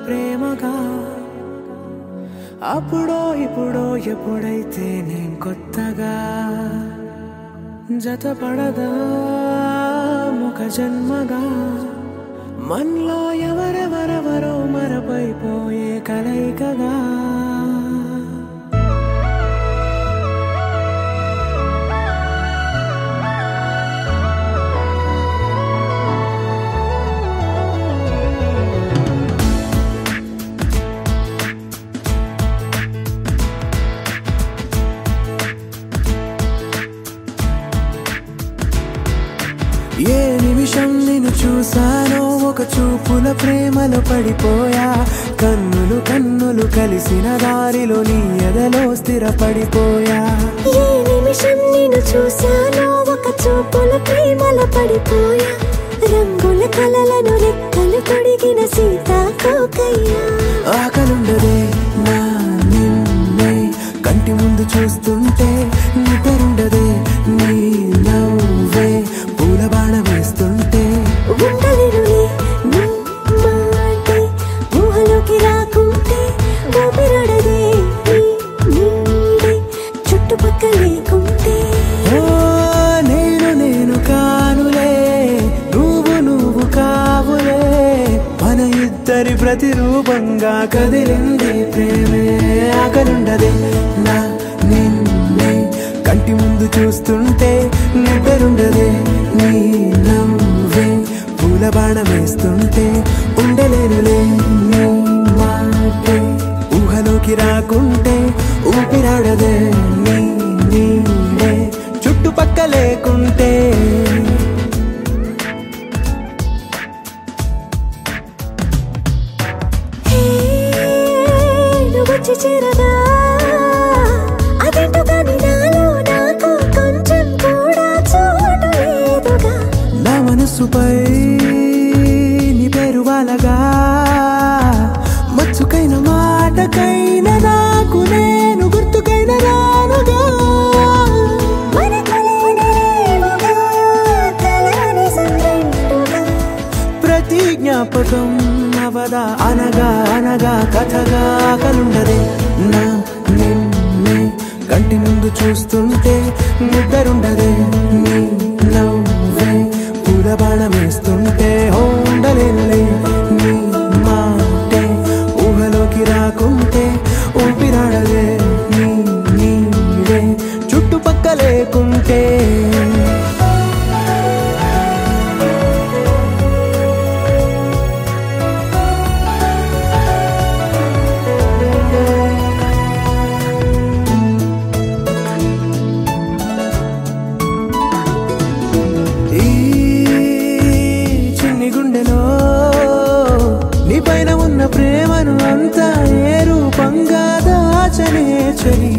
ప్రేమగా అప్పుడో ఇప్పుడో ఎప్పుడైతే నేను కొత్తగా జతపడదా ముఖ జన్మగా మనలో ఎవరెవరెవరో మరపైపోయే కలయికగా ఏ నిమిషం నిన్ను చూసానో ఒక చూపుల ప్రేమలో పడిపోయా కన్నులు కన్నులు కలిసిన దారిలో నీ ఎదలో స్థిరపడిపోయా ఏ నిమిషం నిన్ను చూసానో ఒక చూపుల ప్రేమలో పడిపోయా రంగుల కలలను రెక్కలు తొడిగిన సీతాకోకయ్యా ఆకలుండదే నా నిన్నే కంటి ముందు చూస్తుంటే నిద్రుండదే నీ నవ్వే పూల బాణం వేస్తుంటే ఉండలేనులే నీ మాటే ఊహలోకి రాకుంటే ఊపిరాడదే నీ నీడే చుట్టుపక్కల లేకుంటే ఓ నేను కానులే నువ్వు కావులే మన ఇద్దరి ప్రతిరూపంగా కదిలింది ప్రేమే ఆకలుండదే నా నిన్నే కంటి ముందు చూస్తుంటే నిద్రుండదే నీ నవ్వే పూల బాణం వేస్తుంటే ఉండలేనులే నీ మాటే ఊహలోకి రాకుంటే ఊపిరాడదే నీ నీడే చుట్టుపక్క లేకుంటే వచ్చి చేరగా అదేంటో కానీ నాలో నాకు కొంచెం కూడా చోటు లేదుగా నా మనసుపై నీ పేరు వాలగా మచ్చుకైన మాటకైన నాకు నేను గుర్తుకైన రానుగా ప్రతి జ్ఞాపకం అవదా అనగా అనగా కథగా కలుండదే నా నిన్నే కంటి ముందు చూస్తుంటే నిద్రుండదే నీ నవ్వే పూల బాణం వేస్తుంటే ఉండలేనులే నీ మాటే ఊహలోకి రాకుంటే ఊపిరాడదే నీ నీడే చుట్టుపక్క లేకుంటే ప్రేమను అంతా ఏ రూపంగా దాచనే చలి